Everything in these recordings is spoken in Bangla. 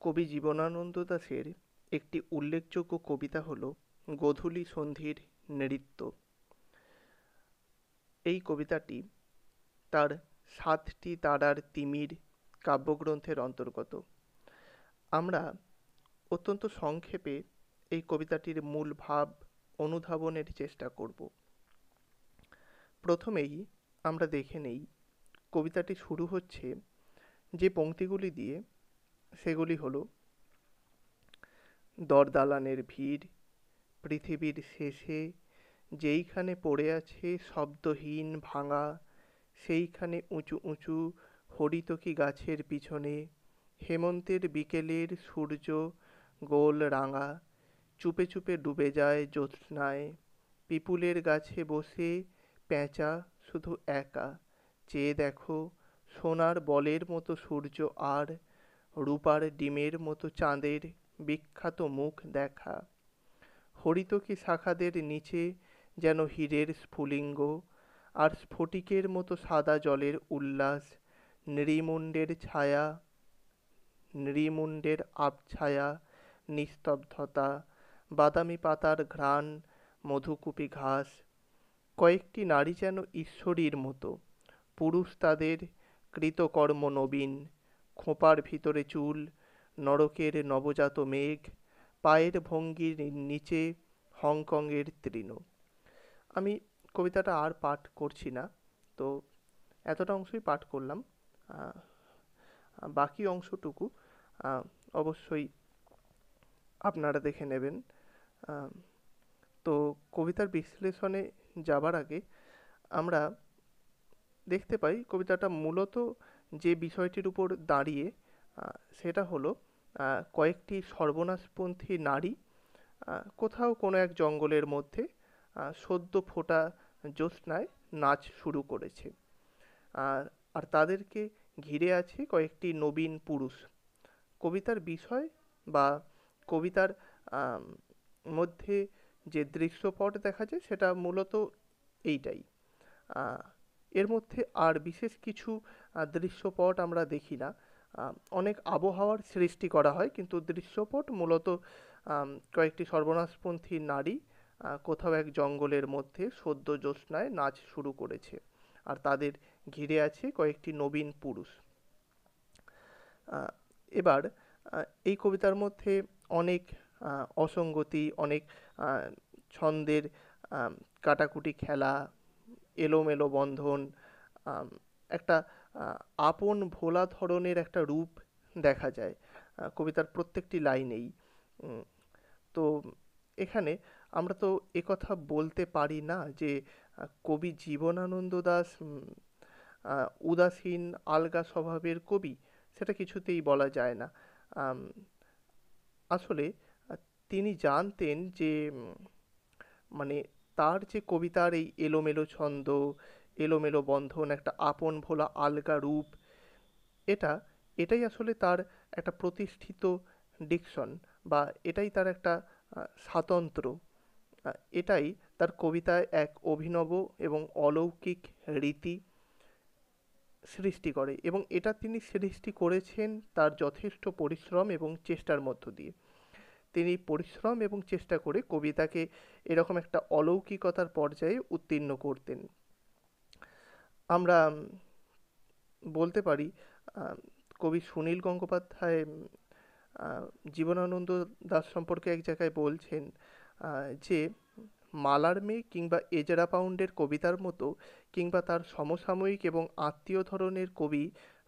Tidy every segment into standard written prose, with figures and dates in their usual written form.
কবি জীবনানন্দ দাশের একটি উল্লেখযোগ্য কবিতা হল গোধূলি সন্ধির নৃত্য। এই কবিতাটি তার সাতটি তারার তিমির কাব্যগ্রন্থের অন্তর্গত। আমরা অত্যন্ত সংক্ষেপে এই কবিতাটির মূল ভাব অনুধাবনের চেষ্টা করব। প্রথমেই আমরা দেখে নেই কবিতাটি শুরু হচ্ছে যে পংক্তিগুলি দিয়ে, সেগুলি হলো: দরদালানের ভিড়, পৃথিবীর শেষে যেইখানে পড়ে আছে শব্দহীন ভাঙা, সেইখানে উঁচু উঁচু হরিতকি গাছের পিছনে হেমন্তের বিকেলের সূর্য গোল রাঙা, চুপে চুপে ডুবে যায় জ্যোৎস্নায়, পিপুলের গাছে বসে পেঁচা শুধু একা, চেয়ে দেখো সোনার বলের মতো সূর্য আর রূপার ডিমের মতো চাঁদের বিখ্যাত মুখ দেখা, হরিতকি শাখাদের নিচে যেন হীরের স্ফুলিঙ্গ, আর স্ফটিকের মতো সাদা জলের উল্লাস, নৃমুণ্ডের ছায়া, নৃমুণ্ডের আবছায়া, নিস্তব্ধতা, বাদামি পাতার ঘ্রাণ, মধুকুপি ঘাস, কয়েকটি নারী যেন ঈশ্বরীর মতো, পুরুষ তাদের কৃতকর্ম নবীন, খোঁপার ভিতরে চুল, নরকের নবজাত মেঘ, পায়ের ভঙ্গির নিচে হংকংয়ের তৃণ। আমি কবিতাটা আর পাঠ করছি না, তো এতটা অংশই পাঠ করলাম। বাকি অংশটুকু অবশ্যই আপনারা দেখে নেবেন। তো কবিতার বিশ্লেষণে যাবার আগে আমরা দেখতে পাই কবিতাটা মূলত যে বিষয়টির উপর দাঁড়িয়ে, সেটা হলো কয়েকটি সর্বনাশপন্থী নারী কোথাও কোনো এক জঙ্গলের মধ্যে সদ্য ফোটা জ্যোৎস্নায় নাচ শুরু করেছে, আর তাদেরকে ঘিরে আছে কয়েকটি নবীন পুরুষ। কবিতার বিষয় বা কবিতার মধ্যে যে দৃশ্যপট দেখা যায় সেটা মূলত এইটাই। এর মধ্যে আর বিশেষ কিছু দৃশ্যপট আমরা দেখি না। অনেক আবহাওয়ার সৃষ্টি করা হয়, কিন্তু দৃশ্যপট মূলত কয়েকটি সর্বনাশপন্থী নারী কোথাও এক জঙ্গলের মধ্যে সদ্য জ্যোৎস্নায় নাচ শুরু করেছে, আর তাদের ঘিরে আছে কয়েকটি নবীন পুরুষ। এবার এই কবিতার মধ্যে অনেক অসঙ্গতি, অনেক ছন্দের কাটাকুটি খেলা, এলোমেলো বন্ধন, একটা আপন ভোলা ধরনের একটা রূপ দেখা যায় কবিতার প্রত্যেকটি লাইনেই। তো এখানে আমরা তো একথা বলতে পারি না যে কবি জীবনানন্দ দাশ উদাসীন আলগা স্বভাবের কবি, সেটা কিছুতেই বলা যায় না। আসলে তিনি জানতেন যে মানে তার যে কবিতার এই এলোমেলো ছন্দ, এলোমেলো বন্ধন, একটা আপন ভোলা আলগা রূপ, এটাই আসলে তার একটা প্রতিষ্ঠিত ডিকশন, বা এটাই তার একটা স্বাতন্ত্র্য, এটাই তার কবিতায় এক অভিনব এবং অলৌকিক রীতি সৃষ্টি করে, এবং এটা তিনি সৃষ্টি করেছেন তার যথেষ্ট পরিশ্রম এবং চেষ্টার মধ্য দিয়ে। তিনি পরিশ্রম এবং চেষ্টা করে কবিতাকে এরকম একটা অলৌকিকতার পর্যায়ে উত্তীর্ণ করতেন। আমরা বলতে পারি কবি সুনীল গঙ্গোপাধ্যায় জীবনানন্দ দাশ সম্পর্কে এক জায়গায় বলছেন যে মালার মেয়ে কিংবা এজরা পাউন্ডের কবিতার মতো, কিংবা তার সমসাময়িক এবং আত্মীয় ধরনের কবি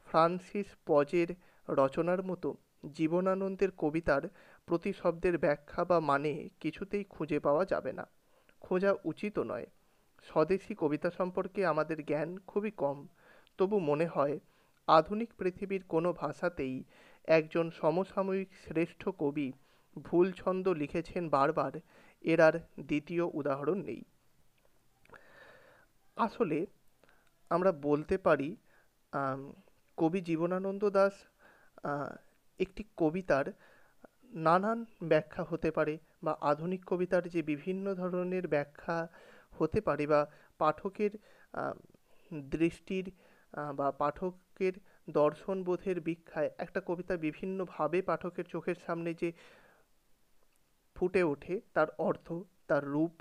ফ্রান্সিস পজের রচনার মতো জীবনানন্দের কবিতার প্রতি শব্দের ব্যাখ্যা বা মানে কিছুতেই খুঁজে পাওয়া যাবে না, খোঁজা উচিতও নয়। স্বদেশী কবিতা সম্পর্কে আমাদের জ্ঞান খুবই কম, তবু মনে হয় আধুনিক পৃথিবীর কোনো ভাষাতেই একজন সমসাময়িক শ্রেষ্ঠ কবি ভুল ছন্দ লিখেছেন বারবার, এর আর দ্বিতীয় উদাহরণ নেই। আসলে আমরা বলতে পারি কবি জীবনানন্দ দাশ একটি কবিতার নানান ব্যাখ্যা হতে পারে, বা আধুনিক কবিতার যে বিভিন্ন ধরনের ব্যাখ্যা হতে পারে, বা পাঠকের দৃষ্টির বা পাঠকের দর্শনবোধের ভিক্ষায় একটা কবিতা বিভিন্নভাবে পাঠকের চোখের সামনে যে ফুটে ওঠে, তার অর্থ, তার রূপ,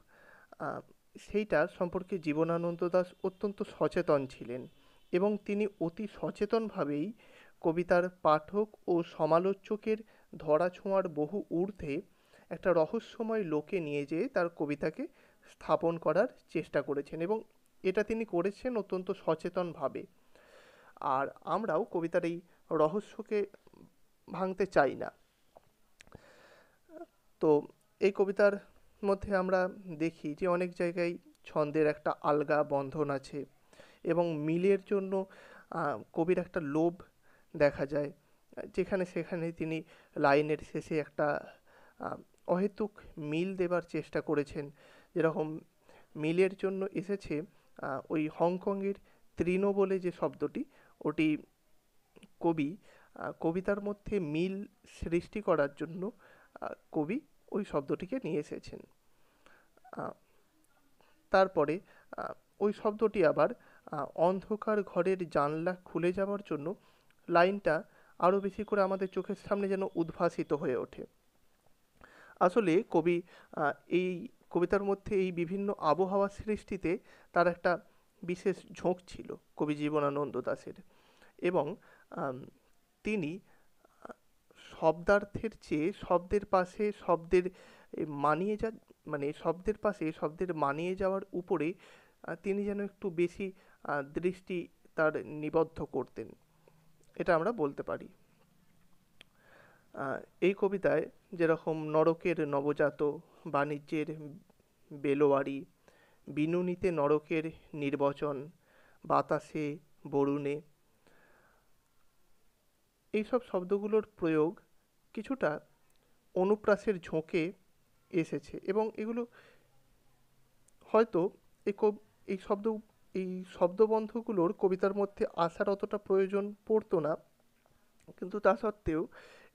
আহ, সেইটা সম্পর্কে জীবনানন্দ দাশ অত্যন্ত সচেতন ছিলেন এবং তিনি অতি সচেতনভাবেই কবিতার পাঠক ও সমালোচকের ধরাছোঁয়ার বহু ঊর্ধ্বে একটা রহস্যময় লোকে নিয়ে যেয়ে তার কবিতাকে স্থাপন করার চেষ্টা করেছেন এবং এটা তিনি করেছেন অত্যন্ত সচেতনভাবে। আর আমরাও কবিতার এই রহস্যকে ভাঙতে চাই না। তো এই কবিতার মধ্যে আমরা দেখি যে অনেক জায়গায় ছন্দের একটা আলগা বন্ধন আছে এবং মিলের জন্য কবির একটা লোভ দেখা যায়, যেখানে সেখানে তিনি লাইনের শেষে একটা আহ, অহেতুক মিল দেবার চেষ্টা করেছেন। যেরকম মিলের জন্য এসেছে ওই হংকংয়ের তৃণ বলে যে শব্দটি, ওটি কবি কবিতার মধ্যে মিল সৃষ্টি করার জন্য কবি ওই শব্দটিকে নিয়ে এসেছেন। আহ, তারপরে আহ, ওই শব্দটি আবার অন্ধকার ঘরের জানলা খুলে যাওয়ার জন্য লাইনটা আরও বেশি করে আমাদের চোখের সামনে যেন উদ্ভাসিত হয়ে ওঠে। আসলে কবি এই কবিতার মধ্যে এই বিভিন্ন আবহাওয়া সৃষ্টিতে তার একটা বিশেষ ঝোঁক ছিল কবি জীবনানন্দ দাশের এবং আম, তিনি শব্দার্থের চেয়ে শব্দের পাশে শব্দের মানিয়ে যা মানে শব্দের পাশে শব্দের মানিয়ে যাওয়ার উপরে তিনি যেন একটু বেশি দৃষ্টি তার নিবদ্ধ করতেন, এটা আমরা বলতে পারি। এই কবিতায় যেরকম নরকের নবজাত, বাণিজ্যের বেলোয়ারি, বিনুনিতে নরকের নির্বচন, বাতাসে বরুণে, এইসব শব্দগুলোর প্রয়োগ কিছুটা অনুপ্রাসের ঝোঁকে এসেছে এবং এগুলো হয়তো এই এই শব্দ এই শব্দবন্ধগুলোর কবিতার মধ্যে আসার অতটা প্রয়োজন পড়তো না, কিন্তু তা সত্ত্বেও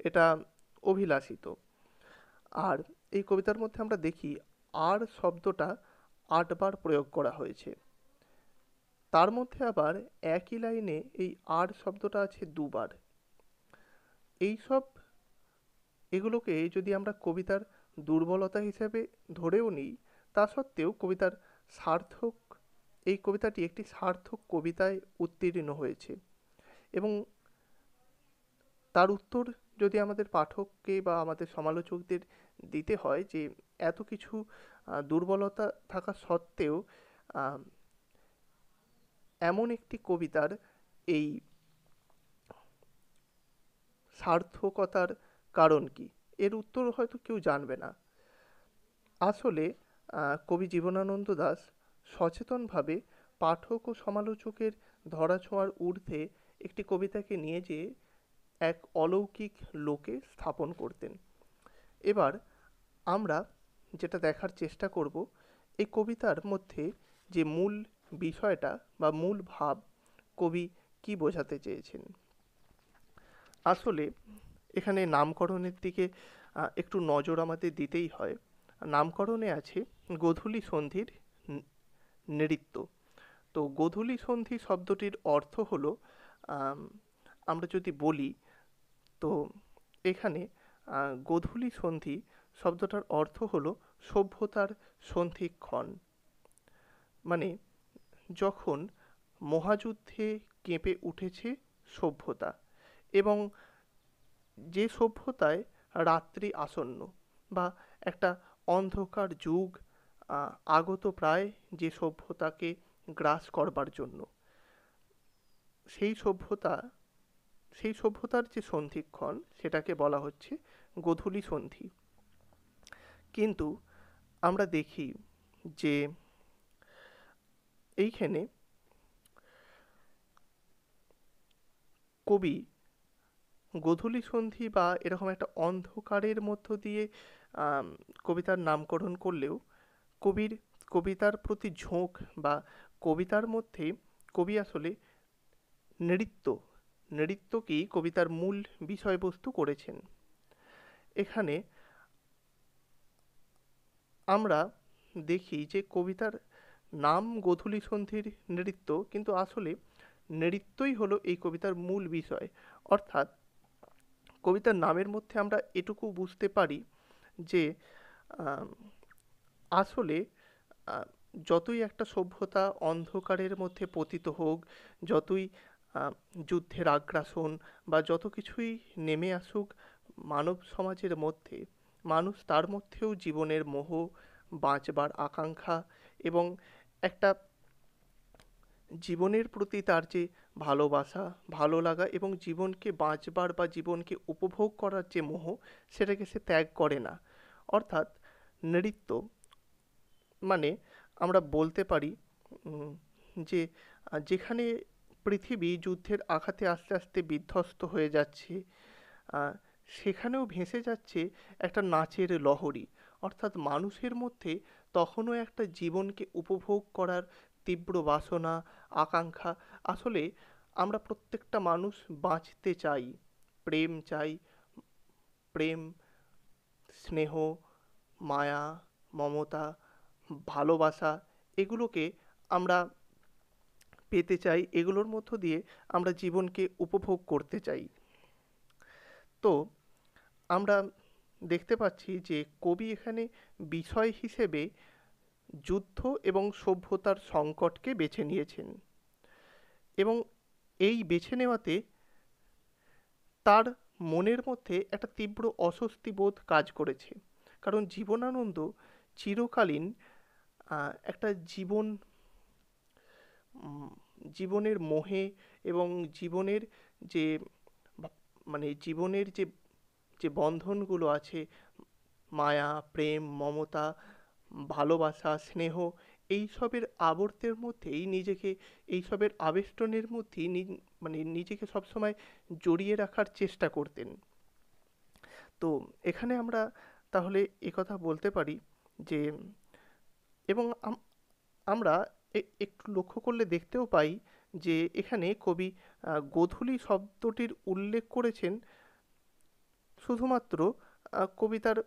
এটা অভিলাষিত। আর এই কবিতার মধ্যে আমরা দেখি আর শব্দটা 8 বার প্রয়োগ করা হয়েছে। তার মধ্যে আবার একই লাইনে এই আর শব্দটা আছে 2 বার। এইসব এগুলোকে যদি আমরা কবিতার দুর্বলতা হিসেবে ধরেও নিই, তা সত্ত্বেও কবিতার সার্থক এই কবিতাটি একটি সার্থক কবিতায় উত্তীর্ণ হয়েছে এবং তার উত্তর যদি আমাদের পাঠককে বা আমাদের সমালোচকদের দিতে হয় যে এত কিছু দুর্বলতা থাকা সত্ত্বেও আহ, এমন একটি কবিতার এই সার্থকতার কারণ কি, এর উত্তর হয়তো কেউ জানবে না। আসলে কবি জীবনানন্দ দাশ সচেতনভাবে পাঠক ও সমালোচকের ধরাছোঁয়ার ঊর্ধ্বে একটি কবিতাকে নিয়ে যেয়ে এক অলৌকিক লোকে স্থাপন করতেন। এবার আমরা যেটা দেখার চেষ্টা করব, এই কবিতার মধ্যে যে মূল বিষয়টা বা মূল ভাব কবি কি বোঝাতে চেয়েছেন। আসলে এখানে নামকরণের দিকে একটু নজর আমাদের দিতেই হয়। নামকরণে আছে গোধূলি সন্ধির নৃত্য। তো গোধূলি সন্ধি শব্দটির অর্থ হলো, আমরা যদি বলি, তো এখানে গোধূলি সন্ধি শব্দটার অর্থ হলো সভ্যতার সন্ধিক্ষণ। মানে যখন মহাযুদ্ধে কেঁপে উঠেছে সভ্যতা এবং যে সভ্যতায় রাত্রি আসন্ন বা একটা অন্ধকার যুগ আগত প্রায়, যে সভ্যতাকে গ্রাস করবার জন্য, সেই সভ্যতা সেই সভ্যতার যে সন্ধিক্ষণ সেটাকে বলা হচ্ছে গোধূলি সন্ধি। কিন্তু আমরা দেখি যে এইখানে কবি গোধূলি সন্ধি বা এরকম একটা অন্ধকারের মধ্য দিয়ে কবিতার নামকরণ করলেও কবির কবিতার প্রতি ঝোঁক বা কবিতার মধ্যে কবি আসলে নৃত্য নৃত্যকেই কবিতার মূল বিষয়বস্তু করেছেন। এখানে আমরা দেখি যে কবিতার নাম গোধূলি সন্ধির নৃত্য, কিন্তু আসলে নৃত্যই হলো এই কবিতার মূল বিষয়। অর্থাৎ কবিতার নামের মধ্যে আমরা এটুকু বুঝতে পারি যে আম, আসলে আহ, যতই একটা সভ্যতা অন্ধকারের মধ্যে পতিত হোক, যতই আহ, যুদ্ধের আগ্রাসন বা যত কিছুই নেমে আসুক মানব সমাজের মধ্যে, মানুষ তার মধ্যেও জীবনের মোহ, বাঁচবার আকাঙ্ক্ষা এবং একটা জীবনের প্রতি তার যে ভালোবাসা, ভালো লাগা এবং জীবনকে বাঁচবার বা জীবনকে উপভোগ করার যে মোহ, সেটাকে সে ত্যাগ করে না। অর্থাৎ নৃত্য মানে আমরা বলতে পারি উম, যে যেখানে পৃথিবী যুদ্ধের আঘাতে আস্তে আস্তে বিধ্বস্ত হয়ে যাচ্ছে, আহ, সেখানেও ভেসে যাচ্ছে একটা নাচের লহরী। অর্থাৎ মানুষের মধ্যে তখনও একটা জীবনকে উপভোগ করার তীব্র বাসনা, আকাঙ্ক্ষা। আসলে আমরা প্রত্যেকটা মানুষ বাঁচতে চাই, প্রেম চাই, প্রেম, স্নেহ, মায়া, মমতা, ভালোবাসা, এগুলোকে আমরা পেতে চাই, এগুলোর মধ্য দিয়ে আমরা জীবনকে উপভোগ করতে চাই। তো আমরা দেখতে পাচ্ছি যে কবি এখানে বিষয় হিসেবে যুদ্ধ এবং সভ্যতার সংকটকে বেছে নিয়েছেন, এবং এই বেছে নেওয়াতে তার মনের মধ্যে একটা তীব্র অস্বস্তি বোধ কাজ করেছে। কারণ জীবনানন্দ চিরকালীন একটা উম, জীবনের মোহে এবং জীবনের যে জীবনের যে যে বন্ধনগুলো আছে, মায়া, প্রেম, মমতা, ভালোবাসা, স্নেহ, এইসবের আবর্তের মধ্যেই নিজেকে, এইসবের আবেষ্টনের মধ্যেই নিজেকে সবসময় জড়িয়ে রাখার চেষ্টা করতেন। তো এখানে আমরা তাহলে একথা বলতে পারি যে, এবং আমরা একটু লক্ষ্য করলে দেখতেও পাই যে এখানে কবি গোধূলি শব্দটির উল্লেখ করেছেন শুধুমাত্র কবিতার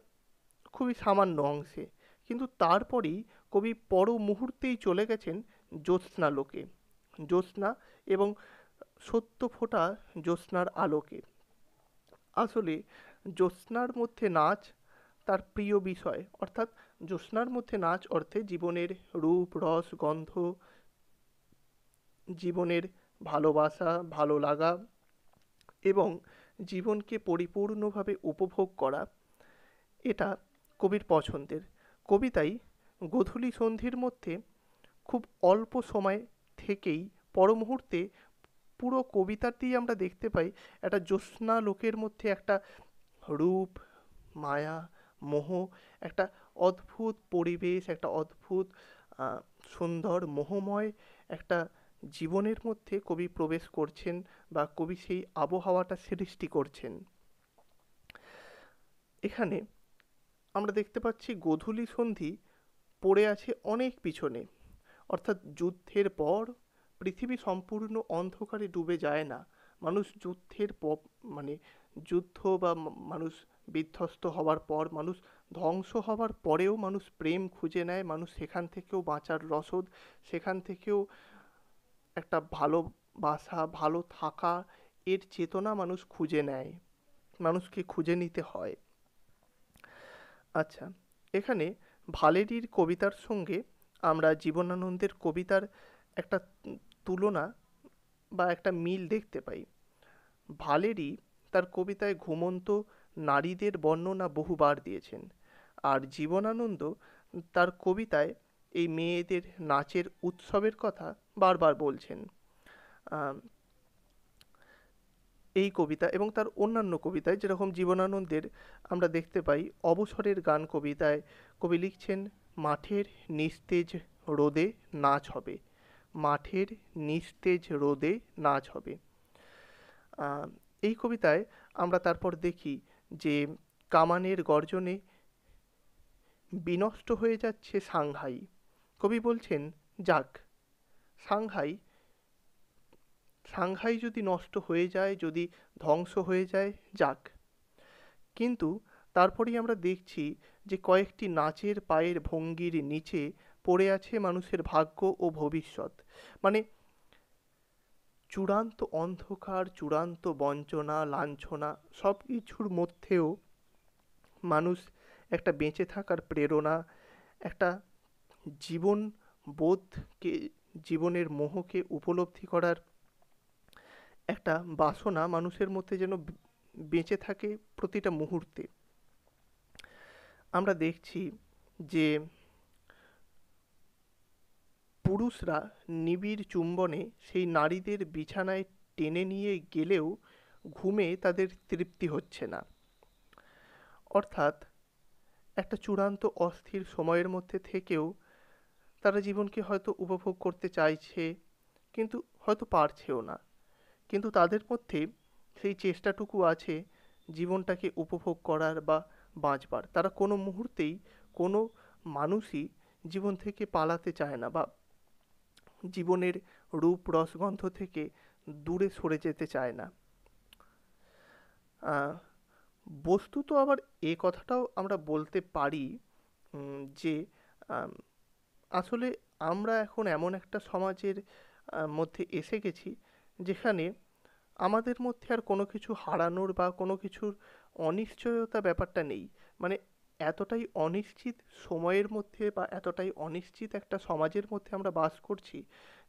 খুবই সামান্য অংশে, কিন্তু তারপরেই কবি পর মুহূর্তেই চলে গেছেন জ্যোৎস্না লোকে, জ্যোৎস্না এবং সদ্য ফোটা জ্যোৎস্নার আলোকে। আসলে জ্যোৎস্নার মধ্যে নাচ তার প্রিয় বিষয়। অর্থাৎ জ্যোৎস্নার মধ্যে নাচ অর্থে জীবনের রূপ, রস, গন্ধ, জীবনের ভালোবাসা, ভালো লাগা এবং জীবনকে পরিপূর্ণভাবে উপভোগ করা, এটা কবির পছন্দের। কবিতাই গোধূলি সন্ধির মধ্যে খুব অল্প সময় থেকেই পর মুহূর্তে পুরো কবিতাতেই আমরা দেখতে পাই একটা জ্যোৎস্না লোকের মধ্যে একটা রূপ, মায়া, মোহ, একটা অদ্ভুত পরিবেশ, একটা অদ্ভুত সুন্দর মোহময় একটা জীবনের মধ্যে কবি প্রবেশ করছেন, বা কবি সেই আবহাওয়াটা সৃষ্টি করছেন। এখানে আমরা দেখতে পাচ্ছি গোধূলি সন্ধি পড়ে আছে অনেক পিছনে। অর্থাৎ যুদ্ধের পর পৃথিবী সম্পূর্ণ অন্ধকারে ডুবে যায় না। মানুষ যুদ্ধের মানে যুদ্ধ বা মানুষ বিধ্বস্ত হওয়ার পর, মানুষ ধ্বংস হওয়ার পরেও মানুষ প্রেম খুঁজে নেয়, মানুষ সেখান থেকেও বাঁচার রসদ, সেখান থেকেও একটা ভালোবাসা, ভালো থাকা, এর চেতনা মানুষ খুঁজে নেয়, মানুষকে খুঁজে নিতে হয়। আচ্ছা, এখানে ভালেরির কবিতার সঙ্গে আমরা জীবনানন্দের কবিতার একটা তুলনা বা একটা মিল দেখতে পাই। ভালেরি তার কবিতায় ঘুমন্ত নারীদের বর্ণনা বহুবার দিয়েছেন, আর জীবনানন্দ তার কবিতায় এই মেয়েদের নাচের উৎসবের কথা বারবার বলছেন। আম, এই কবিতা এবং তার অন্যান্য কবিতায়, যেরকম জীবনানন্দের আমরা দেখতে পাই অবসরের গান কবিতায় কবি লিখছেন, মাঠের নিস্তেজ রোদে নাচ হবে, মাঠের নিস্তেজ রোদে নাচ হবে। এই কবিতায় আমরা তারপর দেখি যে কামানের গর্জনে বিনষ্ট হয়ে যাচ্ছে সাংহাই। কবি বলছেন, যাক, সাংহাই সাংহাই যদি নষ্ট হয়ে যায়, যদি ধ্বংস হয়ে যায়, যাক। কিন্তু তারপরেই আমরা দেখছি যে কয়েকটি নাচের পায়ের ভঙ্গির নিচে পড়ে আছে মানুষের ভাগ্য ও ভবিষ্যৎ। মানে চূড়ান্ত অন্ধকার, চূড়ান্ত বঞ্চনা, লাঞ্ছনা সব কিছুর মধ্যেও মানুষ একটা বেঁচে থাকার প্রেরণা, একটা জীবন বোধকে, জীবনের মোহকে উপলব্ধি করার একটা বাসনা মানুষের মধ্যে যেন বেঁচে থাকে প্রতিটা মুহূর্তে। আমরা দেখছি যে পুরুষরা নিবিড় চুম্বনে সেই নারীদের বিছানায় টেনে নিয়ে গেলেও ঘুমে তাদের তৃপ্তি হচ্ছে না। অর্থাৎ একটা চূড়ান্ত অস্থির সময়ের মধ্যে থেকেও তারা জীবনকে হয়তো উপভোগ করতে চাইছে, কিন্তু হয়তো পারছেও না। কিন্তু তাদের মধ্যে সেই চেষ্টাটুকু আছে জীবনটাকে উপভোগ করার বা বাঁচবার। তারা কোনো মুহূর্তেই কোনো মানুষই জীবন থেকে পালাতে চায় না, বা জীবনের রূপ রসগন্ধ থেকে দূরে সরে যেতে চায় না। বস্তুত আবার এ কথাটাও আমরা বলতে পারি যে আসলে আমরা এখন এমন একটা সমাজের মধ্যে এসে গেছি যেখানে আমাদের মধ্যে আর কোনো কিছু হারানোর বা কোনো কিছুর অনিশ্চয়তা ব্যাপারটা নেই। মানে এতটাই অনিশ্চিত সময়ের মধ্যে বা এতটাই অনিশ্চিত একটা সমাজের মধ্যে আমরা বাস করছি,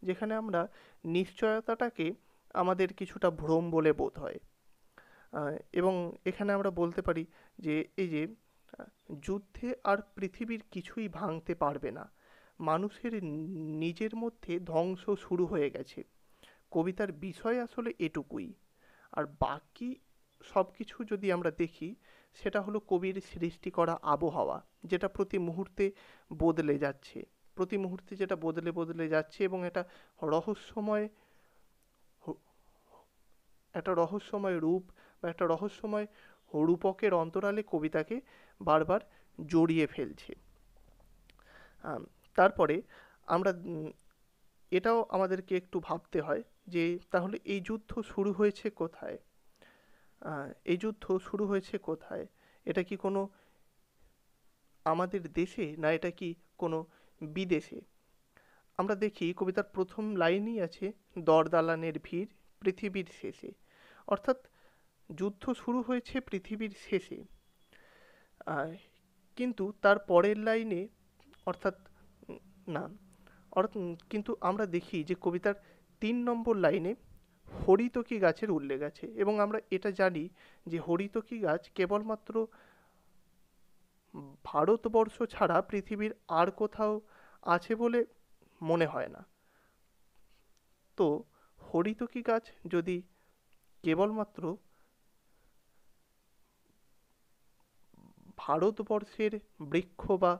যেখানে আমরা নিশ্চয়তাটাকে আমাদের কিছুটা ভ্রম বলে বোধ হয়। এবং এখানে আমরা বলতে পারি যে এই যে যুদ্ধে আর পৃথিবীর কিছুই ভাঙতে পারবে না, মানুষের নিজের মধ্যে ধ্বংস শুরু হয়ে গেছে। কবিতার বিষয় আসলে এটুকুই। আর বাকি সব কিছু যদি আমরা দেখি, সেটা হলো কবির সৃষ্টি করা আবহাওয়া, যেটা প্রতি মুহূর্তে বদলে যাচ্ছে, প্রতি মুহূর্তে যেটা বদলে বদলে যাচ্ছে, এবং এটা রহস্যময়, একটা রহস্যময় রূপ বা একটা রহস্যময় রূপকের অন্তরালে কবিতাকে বারবার জড়িয়ে ফেলছে। তারপরে আমরা এটাও আমাদেরকে একটু ভাবতে হয় যে তাহলে এই যুদ্ধ শুরু হয়েছে কোথায়? এই যুদ্ধ শুরু হয়েছে কোথায়? এটা কি কোনো আমাদের দেশে, না এটা কি কোনো বিদেশে? আমরা দেখি কবিতার প্রথম লাইনই আছে, দরদালানের ভিড় পৃথিবীর শেষে। অর্থাৎ যুদ্ধ শুরু হয়েছে পৃথিবীর শেষে। কিন্তু তার পরের লাইনে, অর্থাৎ না, কিন্তু আমরা দেখি যে কবিতার 3 নম্বর লাইনে হরিতকি গাছের উল্লেখ আছে, এবং আমরা এটা জানি যে হরিতকি গাছ কেবলমাত্র ভারতবর্ষ ছাড়া পৃথিবীর আর কোথাও আছে বলে মনে হয় না। তো হরিতকি গাছ যদি কেবলমাত্র ভারতবর্ষের বৃক্ষ বা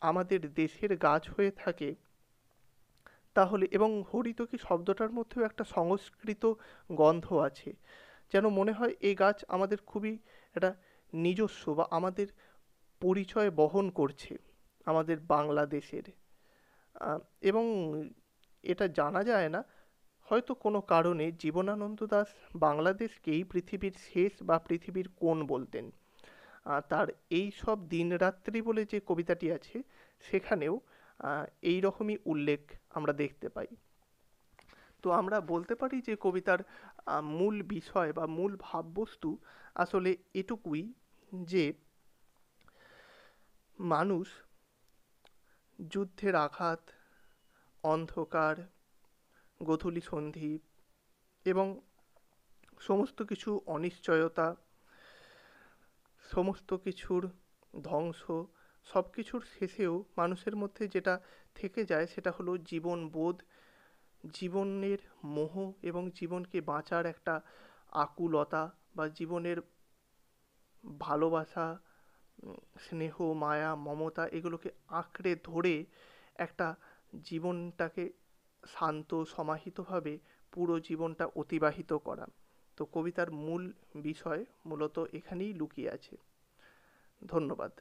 আমাদের দেশের গাছ হয়ে থাকে, তাহলে, এবং হরিতকি শব্দটার মধ্যেও একটা সংস্কৃত গন্ধ আছে, যেন মনে হয় এই গাছ আমাদের খুবই একটা নিজস্ব বা আমাদের পরিচয় বহন করছে আমাদের বাংলাদেশের। এবং এটা জানা যায় না, হয়তো কোনো কারণে জীবনানন্দ দাশ বাংলাদেশকেই পৃথিবীর শেষ বা পৃথিবীর কোণ বলতেন। তার এই সব দিনরাত্রি বলে যে কবিতাটি আছে, সেখানেও এই রকমই উল্লেখ আমরা দেখতে পাই। তো আমরা বলতে পারি যে কবিতার মূল বিষয় বা মূল ভাববস্তু আসলে এটুকুই, যে মানুষ যুদ্ধের আঘাত, অন্ধকার, গোধূলি সন্ধি এবং সমস্ত কিছু অনিশ্চয়তা, সমস্ত কিছুর ধ্বংস, সব কিছুর শেষেও মানুষের মধ্যে যেটা থেকে যায় সেটা হলো জীবনবোধ, জীবনের মোহ এবং জীবনকে বাঁচার একটা আকুলতা, বা জীবনের ভালোবাসা, স্নেহ, মায়া, মমতা, এগুলোকে আঁকড়ে ধরে একটা জীবনটাকে শান্ত সমাহিতভাবে পুরো জীবনটা অতিবাহিত করা। তো কবিতার মূল বিষয় মূলত এখানেই লুকিয়ে আছে। ধন্যবাদ।